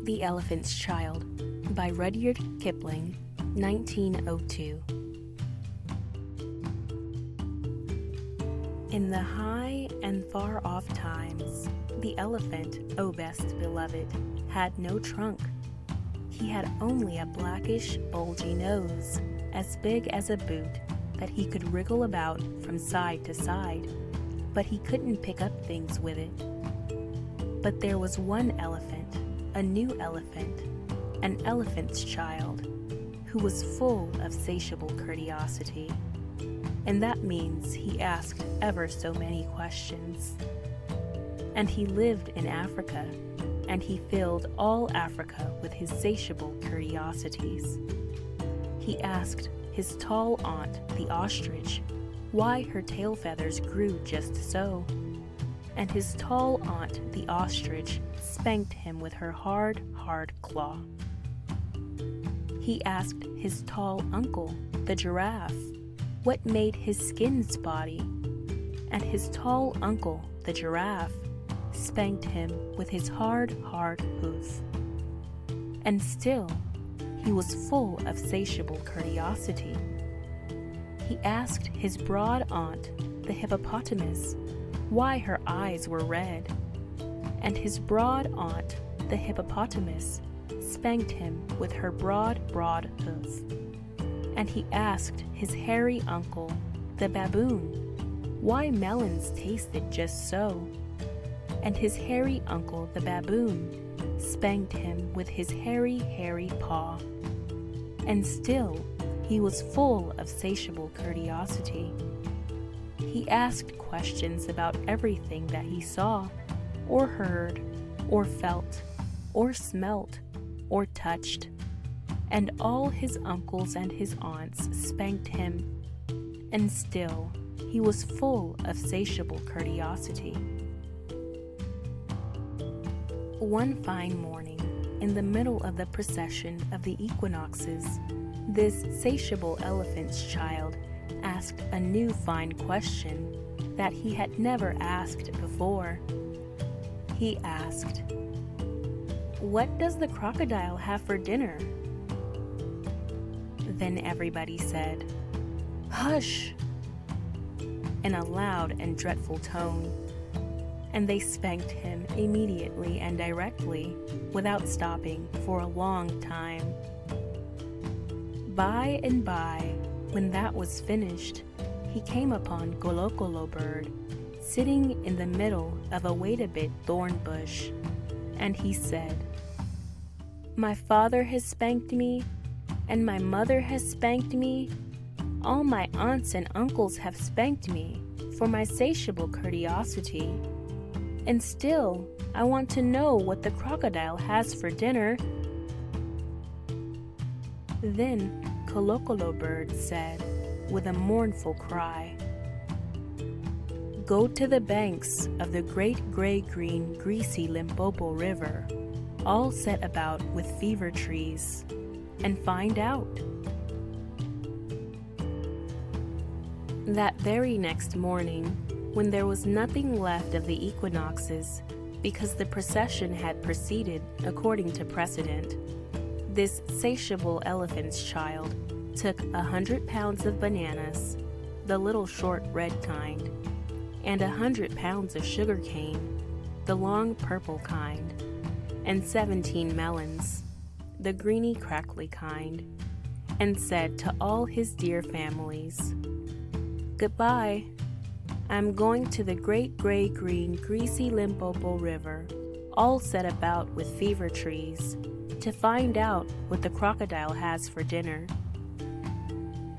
The Elephant's Child by Rudyard Kipling, 1902. In the high and far-off times, the elephant, O best beloved, had no trunk. He had only a blackish, bulgy nose, as big as a boot, that he could wriggle about from side to side, but he couldn't pick up things with it. But there was one elephant, a new elephant, an elephant's child, who was full of satiable curiosity. And that means he asked ever so many questions. And he lived in Africa, and he filled all Africa with his satiable curiosities. He asked his tall aunt, the ostrich, why her tail feathers grew just so. And his tall aunt, the ostrich, spanked him with her hard claw. He asked his tall uncle, the giraffe, what made his skin spotty. And his tall uncle, the giraffe, spanked him with his hard hoof. And still, he was full of satiable curiosity. He asked his broad aunt, the hippopotamus, why her eyes were red. And his broad aunt, the hippopotamus, spanked him with her broad hoof. And he asked his hairy uncle, the baboon, why melons tasted just so. And his hairy uncle, the baboon, spanked him with his hairy paw. And still, he was full of satiable curiosity. He asked questions about everything that he saw, or heard, or felt, or smelt, or touched. And all his uncles and his aunts spanked him. And still, he was full of satiable curiosity. One fine morning, in the middle of the procession of the equinoxes, this satiable elephant's child asked a new fine question that he had never asked before. He asked, "What does the crocodile have for dinner?" Then everybody said, "Hush!" in a loud and dreadful tone, and they spanked him immediately and directly, without stopping for a long time. By and by, when that was finished, he came upon Golokolo Bird, sitting in the middle of a wait-a-bit thorn bush, and he said, "My father has spanked me, and my mother has spanked me. All my aunts and uncles have spanked me for my satiable curiosity. And still, I want to know what the crocodile has for dinner." Then Golokolo Bird said, with a mournful cry, "Go to the banks of the great gray-green, greasy Limpopo River, all set about with fever trees, and find out." That very next morning, when there was nothing left of the equinoxes, because the procession had proceeded according to precedent, this satiable elephant's child took 100 pounds of bananas, the little short red kind, and 100 pounds of sugar cane, the long purple kind, and 17 melons, the greeny crackly kind, and said to all his dear families, "Goodbye. I'm going to the great gray-green, greasy Limpopo River, all set about with fever trees, to find out what the crocodile has for dinner."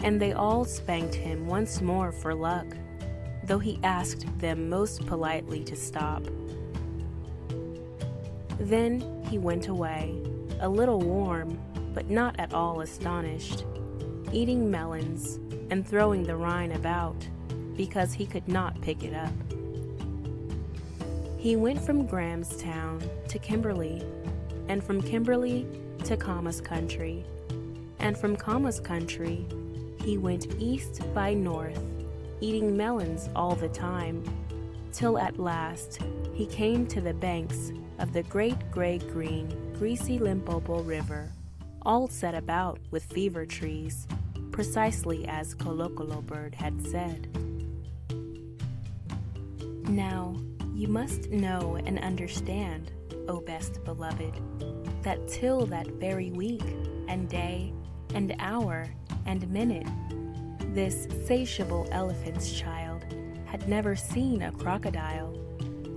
And they all spanked him once more for luck, though he asked them most politely to stop. Then he went away, a little warm, but not at all astonished, eating melons and throwing the rind about, because he could not pick it up. He went from Grahamstown to Kimberley, and from Kimberley to Kama's country, and from Kama's country he went east by north, eating melons all the time, till at last he came to the banks of the great gray-green, greasy Limpopo River, all set about with fever trees, precisely as Colocolo Bird had said. Now, you must know and understand, O best beloved, that till that very week, and day, and hour, and minute, this satiable elephant's child had never seen a crocodile,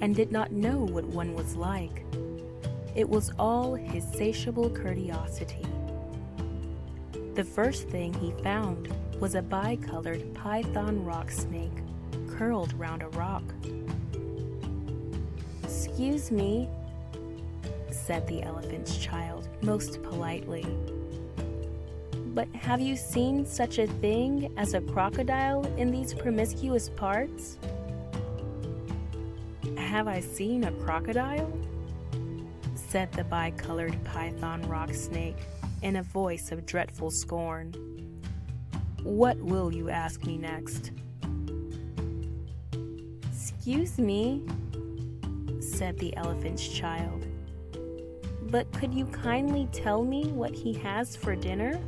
and did not know what one was like. It was all his satiable curiosity. The first thing he found was a bicolored python rock snake curled round a rock. "Excuse me," said the elephant's child most politely, "but have you seen such a thing as a crocodile in these promiscuous parts?" "Have I seen a crocodile?" said the bicolored python rock snake in a voice of dreadful scorn. "What will you ask me next?" "Excuse me," said the elephant's child, "but could you kindly tell me what he has for dinner?"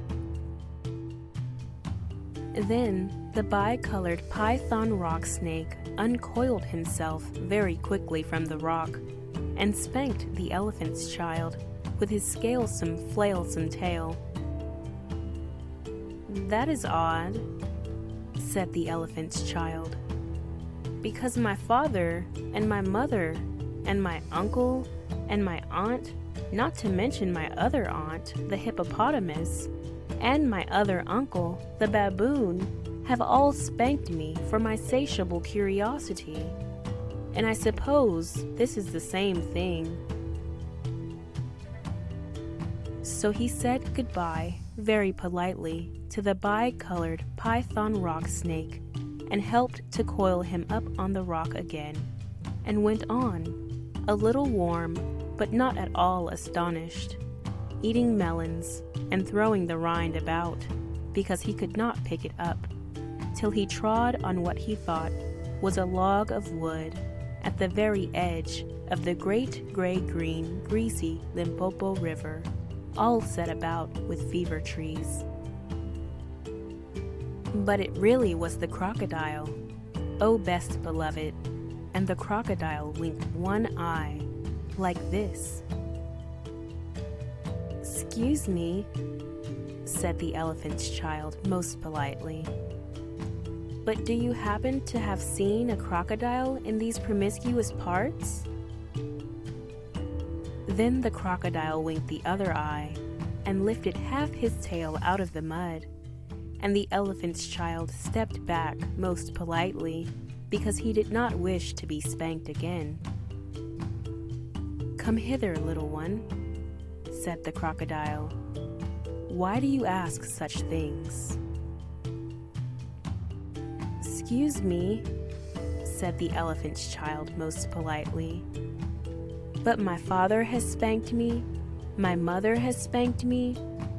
Then the bicolored python rock snake uncoiled himself very quickly from the rock and spanked the elephant's child with his scalesome, flailsome tail. "That is odd," said the elephant's child, "because my father and my mother and my uncle and my aunt, not to mention my other aunt, the hippopotamus, and my other uncle, the baboon, have all spanked me for my satiable curiosity, and I suppose this is the same thing." So he said goodbye very politely to the bicolored python rock snake and helped to coil him up on the rock again, and went on, a little warm but not at all astonished, eating melons and throwing the rind about because he could not pick it up, till he trod on what he thought was a log of wood at the very edge of the great gray-green, greasy Limpopo River, all set about with fever trees. But it really was the crocodile, O best beloved, and the crocodile winked one eye, like this. "Excuse me," said the elephant's child most politely, "but do you happen to have seen a crocodile in these promiscuous parts?" Then the crocodile winked the other eye and lifted half his tail out of the mud, and the elephant's child stepped back most politely because he did not wish to be spanked again. "Come hither, little one," said the crocodile. "Why do you ask such things?" "Excuse me," said the elephant's child most politely, "but my father has spanked me, my mother has spanked me,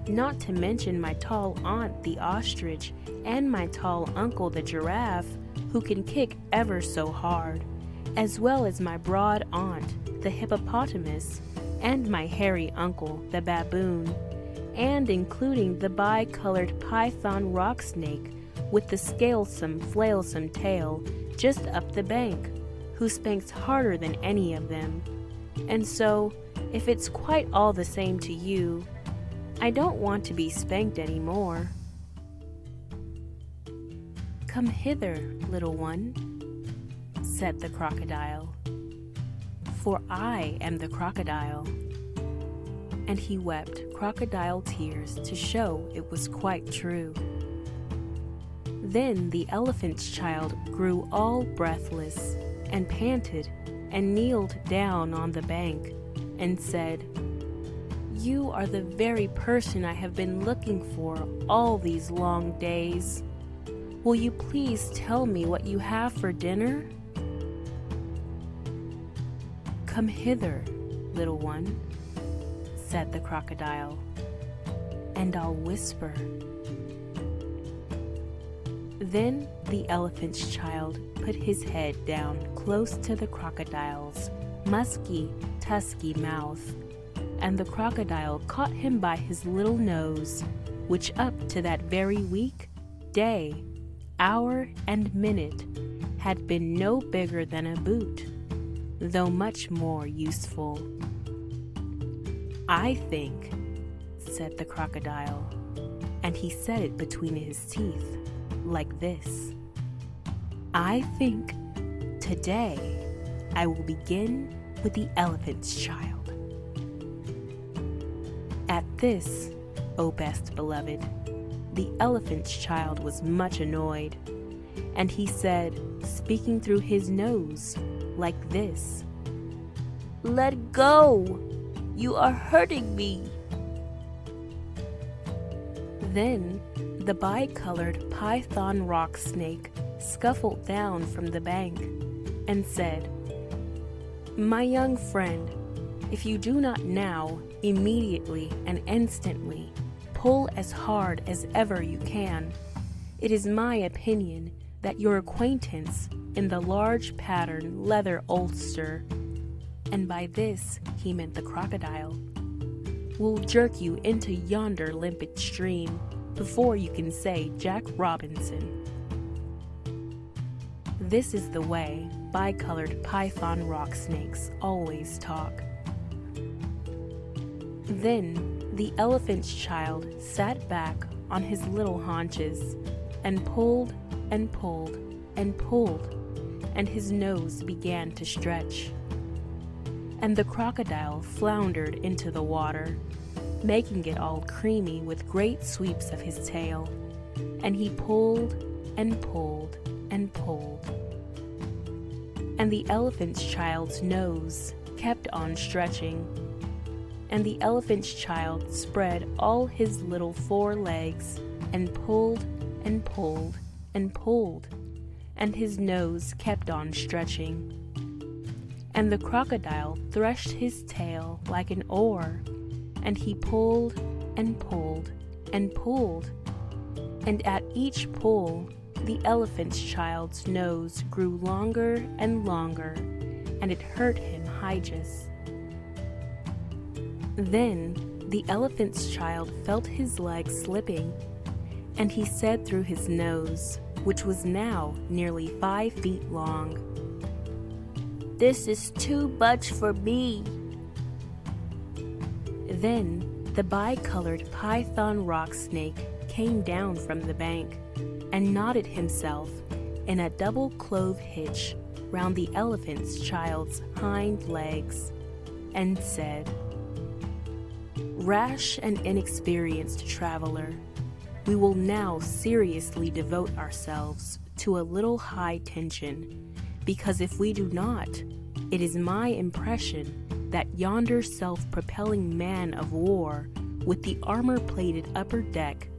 not to mention my tall aunt the ostrich and my tall uncle the giraffe, who can kick ever so hard, as well as my broad aunt the hippopotamus and my hairy uncle the baboon, and including the bicolored python rock snake with the scalesome, flailsome tail just up the bank, who spanks harder than any of them. And so, if it's quite all the same to you, I don't want to be spanked any more." "Come hither, little one," said the crocodile, "for I am the crocodile." And he wept crocodile tears to show it was quite true. Then the elephant's child grew all breathless and panted and kneeled down on the bank and said, "You are the very person I have been looking for all these long days. Will you please tell me what you have for dinner?" "Come hither, little one," said the crocodile, "and I'll whisper." Then the elephant's child put his head down close to the crocodile's musky, husky mouth, and the crocodile caught him by his little nose, which up to that very week, day, hour, and minute had been no bigger than a boot, though much more useful. "I think," said the crocodile, and he said it between his teeth, like this, "I think today I will begin with the elephant's child." At this, O best beloved, the elephant's child was much annoyed, and he said, speaking through his nose, like this, "Let go! You are hurting me!" Then the bicolored python rock snake scuffled down from the bank and said, "My young friend, if you do not now, immediately and instantly, pull as hard as ever you can, it is my opinion that your acquaintance in the large pattern leather ulster," and by this he meant the crocodile, "will jerk you into yonder limpid stream before you can say Jack Robinson." This is the way bicolored python rock snakes always talk. Then the elephant's child sat back on his little haunches and pulled and pulled and pulled, and his nose began to stretch. And the crocodile floundered into the water, making it all creamy with great sweeps of his tail, and he pulled and pulled and pulled. And the elephant's child's nose kept on stretching, and the elephant's child spread all his little four legs and pulled and pulled and pulled, and his nose kept on stretching. And the crocodile threshed his tail like an oar, and he pulled and pulled and pulled, and at each pull the elephant's child's nose grew longer and longer, and it hurt him higus. Then the elephant's child felt his legs slipping, and he said through his nose, which was now nearly 5 feet long, "This is too much for me." Then the bicolored python rock snake came down from the bank and knotted himself in a double clove hitch round the elephant's child's hind legs, and said, "Rash and inexperienced traveler, we will now seriously devote ourselves to a little high tension, because if we do not, it is my impression that yonder self-propelling man of war with the armor-plated upper deck,"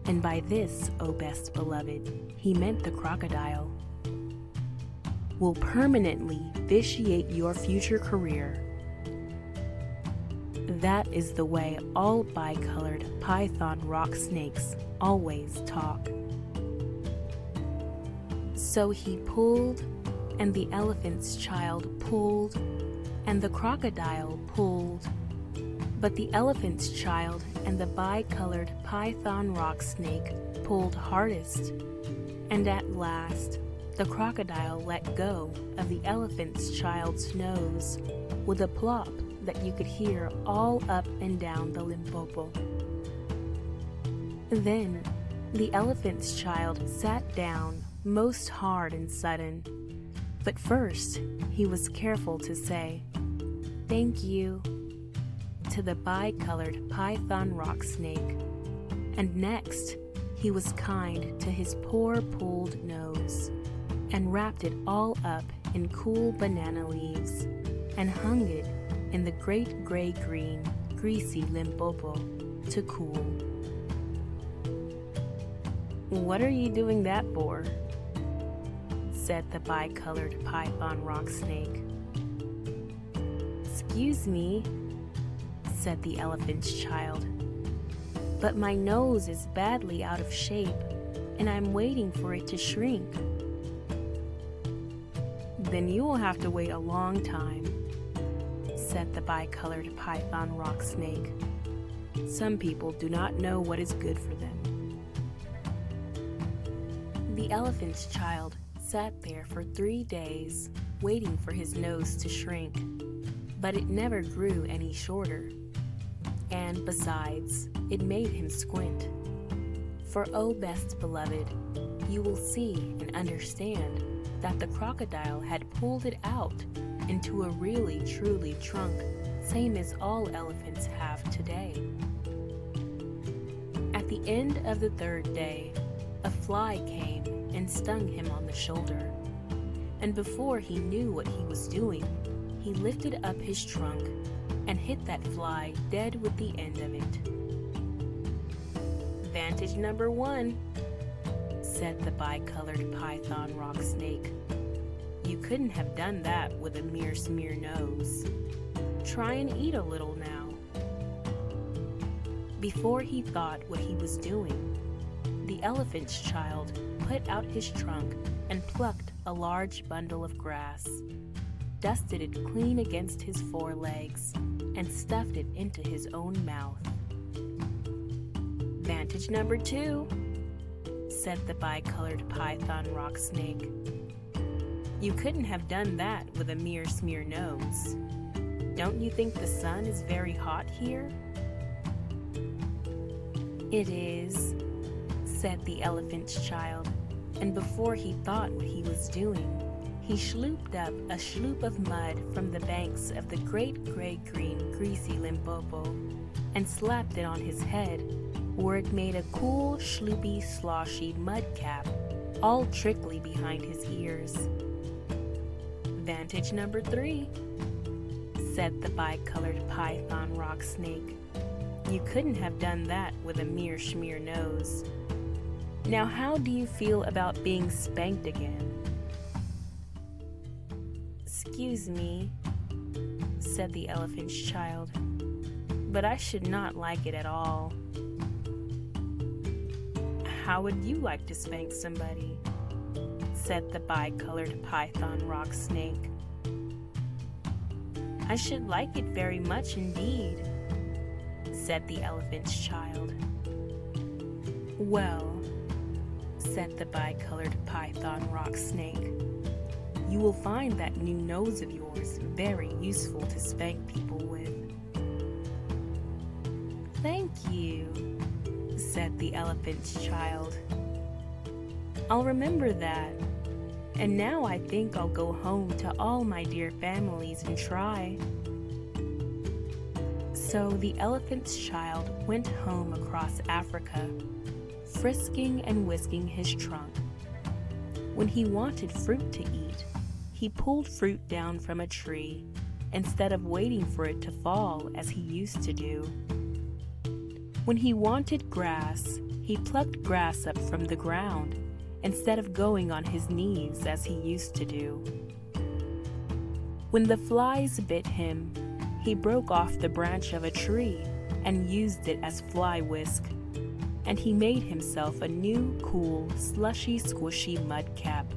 and by this, O best beloved, he meant the crocodile, "will permanently vitiate your future career." That is the way all bicolored python rock snakes always talk. So he pulled, and the elephant's child pulled, and the crocodile pulled, but the elephant's child and the bicolored python rock snake pulled hardest, and at last the crocodile let go of the elephant's child's nose with a plop that you could hear all up and down the Limpopo. Then the elephant's child sat down most hard and sudden, but first he was careful to say, "Thank you," to the bicolored python rock snake, and next he was kind to his poor pulled nose, and wrapped it all up in cool banana leaves, and hung it in the great gray-green, greasy Limpopo to cool. "What are you doing that for?" said the bicolored python rock snake. "Excuse me," said the elephant's child, "but my nose is badly out of shape, and I'm waiting for it to shrink." "Then you will have to wait a long time," said the bicolored python rock snake. "Some people do not know what is good for them." The elephant's child sat there for 3 days, waiting for his nose to shrink, but it never grew any shorter. And besides, it made him squint. For, oh best beloved, you will see and understand that the crocodile had pulled it out into a really truly trunk, same as all elephants have today. At the end of the 3rd day, a fly came and stung him on the shoulder, and before he knew what he was doing, he lifted up his trunk and hit that fly dead with the end of it. "Vantage number 1, said the bicolored python rock snake. "You couldn't have done that with a mere smear nose. Try and eat a little now." Before he thought what he was doing, the elephant's child put out his trunk and plucked a large bundle of grass, dusted it clean against his forelegs, and stuffed it into his own mouth. "Vantage number 2, said the bicolored python rock snake. "You couldn't have done that with a mere smear nose. Don't you think the sun is very hot here?" "It is," said the elephant's child, and before he thought what he was doing, he slooped up a sloop of mud from the banks of the great gray-green greasy Limpopo and slapped it on his head, where it made a cool, sloopy, sloshy mud cap, all trickly behind his ears. "Vantage number 3, said the bicolored python rock snake. "You couldn't have done that with a mere smear nose. Now how do you feel about being spanked again?" "Excuse me," said the elephant's child, "but I should not like it at all." "How would you like to spank somebody?" said the bicolored python rock snake. "I should like it very much indeed," said the elephant's child. "Well," said the bicolored python rock snake, "you will find that new nose of yours very useful to spank people with." "Thank you," said the elephant's child. "I'll remember that. And now I think I'll go home to all my dear families and try." So the elephant's child went home across Africa, frisking and whisking his trunk. When he wanted fruit to eat, he pulled fruit down from a tree instead of waiting for it to fall as he used to do. When he wanted grass, he plucked grass up from the ground instead of going on his knees as he used to do. When the flies bit him, he broke off the branch of a tree and used it as fly whisk, and he made himself a new, cool, slushy, squishy mud cap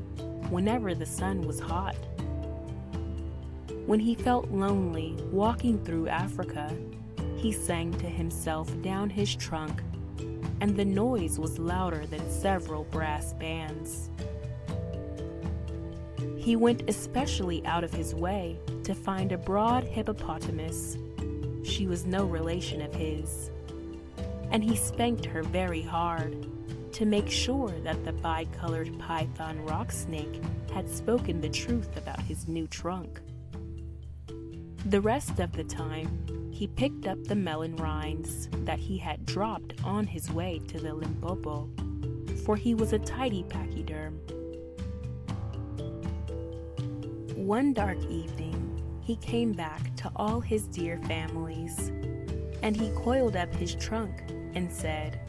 whenever the sun was hot. When he felt lonely walking through Africa, he sang to himself down his trunk, and the noise was louder than several brass bands. He went especially out of his way to find a broad hippopotamus. She was no relation of his, and he spanked her very hard to make sure that the bicolored python rock snake had spoken the truth about his new trunk. The rest of the time, he picked up the melon rinds that he had dropped on his way to the Limpopo, for he was a tidy pachyderm. One dark evening, he came back to all his dear families, and he coiled up his trunk and said,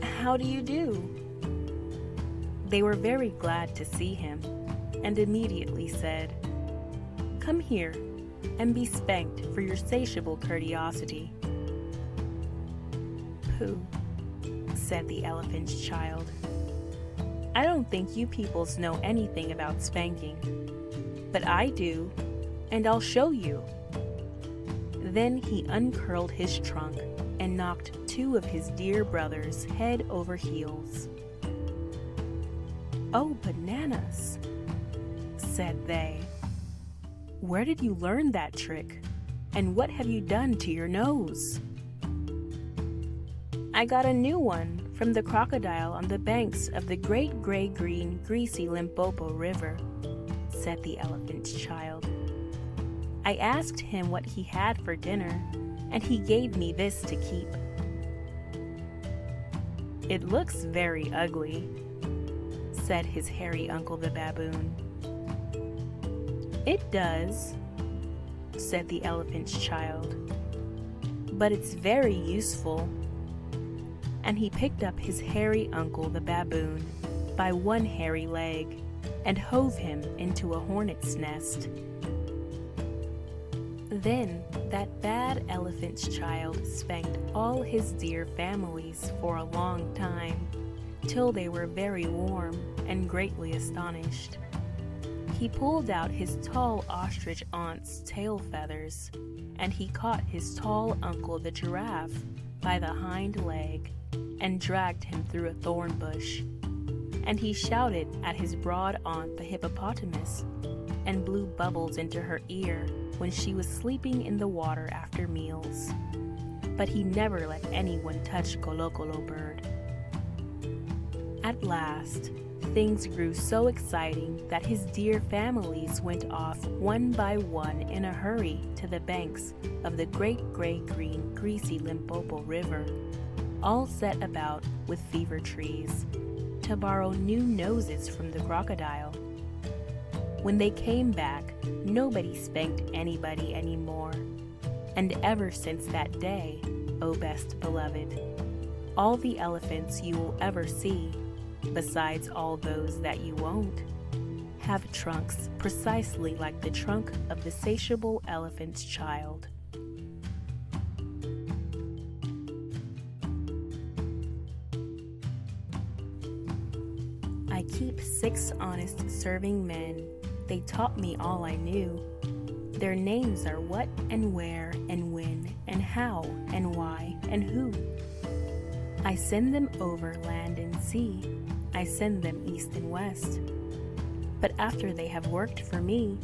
"How do you do?" They were very glad to see him, and immediately said, "Come here and be spanked for your satiable curtiosity." "Pooh," said the elephant's child. "I don't think you peoples know anything about spanking, but I do, and I'll show you." Then he uncurled his trunk and knocked 2 of his dear brothers head over heels. "Oh, bananas," said they. "Where did you learn that trick? And what have you done to your nose?" "I got a new one from the crocodile on the banks of the great gray-green, greasy Limpopo River," said the elephant's child. "I asked him what he had for dinner, and he gave me this to keep." "It looks very ugly," said his hairy uncle the baboon. "It does," said the elephant's child, "but it's very useful." And he picked up his hairy uncle the baboon by one hairy leg and hove him into a hornet's nest. Then that bad elephant's child spanked all his dear families for a long time, till they were very warm and greatly astonished. He pulled out his tall ostrich aunt's tail feathers, and he caught his tall uncle the giraffe by the hind leg and dragged him through a thorn bush. And he shouted at his broad aunt the hippopotamus and blew bubbles into her ear when she was sleeping in the water after meals. But he never let anyone touch Colo Colo Bird. At last, things grew so exciting that his dear families went off one by one in a hurry to the banks of the great gray-green, greasy Limpopo River, all set about with fever trees, to borrow new noses from the crocodile. When they came back, nobody spanked anybody anymore. And ever since that day, O best beloved, all the elephants you will ever see, besides all those that you won't, have trunks precisely like the trunk of the satiable elephant's child. I keep 6 honest serving men. They taught me all I knew. Their names are what and where and when and how and why and who. I send them over land and sea. I send them east and west. But after they have worked for me,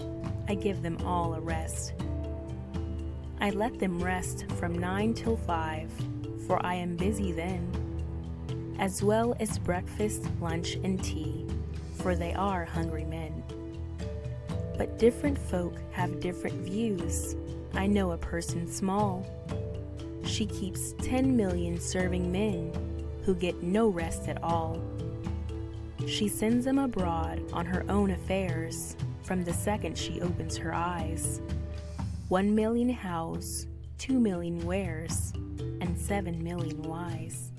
I give them all a rest. I let them rest from 9 till 5, for I am busy then, as well as breakfast, lunch, and tea, for they are hungry men. But different folk have different views. I know a person small. She keeps 10 million serving men who get no rest at all. She sends them abroad on her own affairs from the second she opens her eyes. 1 million hows, 2 million wares, and 7 million wise.